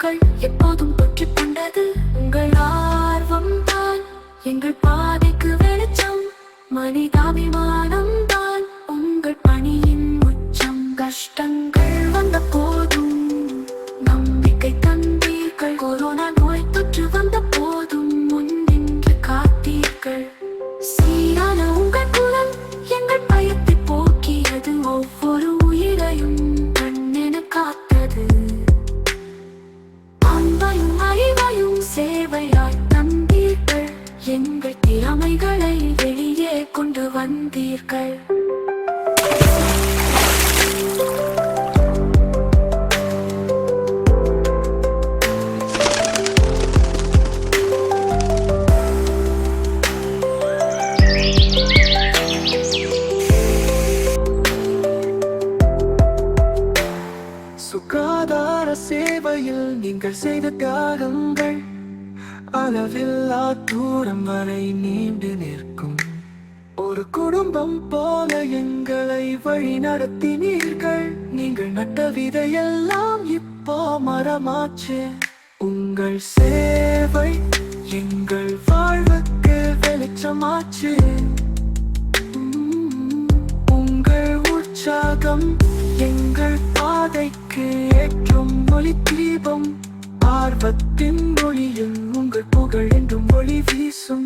நினைவுகள் எப்போதும் தொற்றிக் கொண்டது. உங்கள் ஆர்வம் தான் எங்கள் பாதைக்கு வெளிச்சம், மனிதாபிமானம் தான் உங்கள் பணியின் உச்சம். கஷ்டங்கள் வந்த போதும் நம்பிக்கை தந்தீர்கள், கொரோனா நோய் தொற்று வந்த போதும் முன்னின்று காத்தீர்கள். சீரான உங்கள் குரல் எங்கள் பயத்தை போக்கியது, ஒவ்வொரு உயிரையும் கண்ணென காத்தது. அன்பையும் அறிவையும் சேவையாய் தந்தீர்கள், எங்கள் திறமைகளை வெளியே கொண்டு வந்தீர்கள். சுகாதார சேவையில் நீங்கள் செய்த தியாகங்கள் அளவில்லா தூரம் வரை நீண்டு நிற்கும். ஒரு குடும்பம் போல எங்களை வழி நடத்தினீர்கள். நீங்கள் நட்ட விதையெல்லாம் இப்போ மரமாச்சு. உங்கள் சேவை எங்கள் வாழ்வுக்கு வெளிச்சமாச்சு. உங்கள் உற்சாகம் எங்கள் பாதைக்கு ஏற்றும் ஒளி தீபம். ஆர்வத்தின் ஒளியில் உங்கள் புகழ் என்றும் ஒளி வீசும்.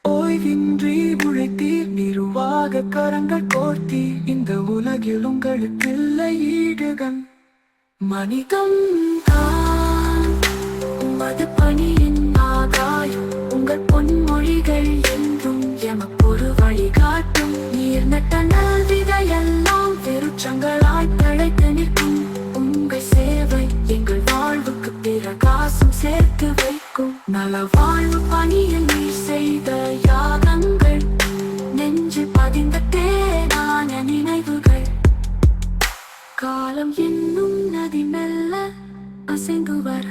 ஓய்வின்றி உழைத்தீர், நிர்வாக கரங்கள் கோர்த்தி, இந்த உலகில் உங்களுக்கு இல்லை ஈடுகள். மனிதம் தான் உமது பணியின் ஆகாயம், உங்கள் பொன்மொழிகள் என்றும் எமக்கொரு வழிகாட்டும். நீர் நட்ட நல் விதையெல்லாம் பெருச்சங்களாய் தழைத்து நிற்கும். உங்கள் சேவை எங்கள் வாழ்வுக்கு பிரகாசம் சேர்த்து வைக்கும். நல வாழ்வு பணியில் நீர் செய்த யாகங்கள் நெஞ்சில் பதிந்த தேனான நினைவுகள். காலம் என்னும் நதி மெல்ல அசைந்து வர,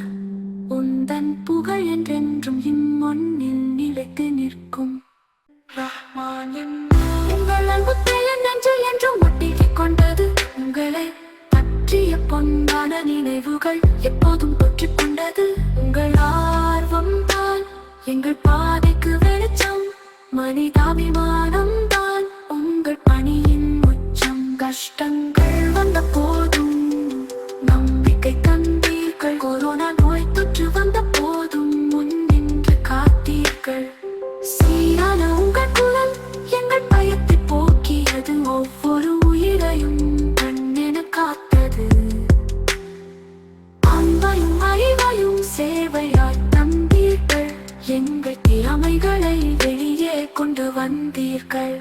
உந்தன் புகழ் என்றென்றும் இம்மொன்னில் நிலைத்து நிற்கும். ரஹ்மான் உங்கள் அன்பு பெயர் நெஞ்சில் என்றும் ஒட்டிக் கொண்டது. உங்களை பற்றிய பொன்னான நினைவுகள் எப்போதும் தொற்றிக் கொண்டது. உங்கள் ஆர்வம் தான் எங்கள் பாதைக்கு வெளிச்சம், மனிதாபிமானம் தான் உங்கள் பணியின் உச்சம். கஷ்டங்கள் வந்த போதும் நம்பிக்கை தந்தீர்கள், கொரோனா நோய் தொற்று வந்த போதும் முன்னின்று காத்தீர்கள். சீரான உங்கள் குரல் எங்கள் பயத்தை போக்கியது, ஒவ்வொரு உயிரையும் கண்ணென காத்தது. அன்பையும் அறிவையும் சேவையாய் தந்தீர்கள், எங்கள் திறமைகளை வெளியே கொண்டு வந்தீர்கள்.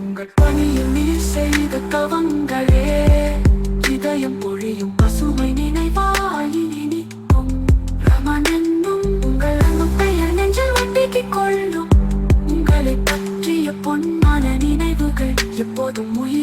உங்கள் பணியில் நீர் செய்த தவங்களே இதயம் பொழியும் பசுமை நினைவாயி நிற்கும். ரமன் என்னும் உங்கள் அன்பு பெயர் நெஞ்சில் ஒட்டிக் கொள்ளும். உங்களை பற்றிய பொன்னான நினைவுகள் எப்போதும் உயிர்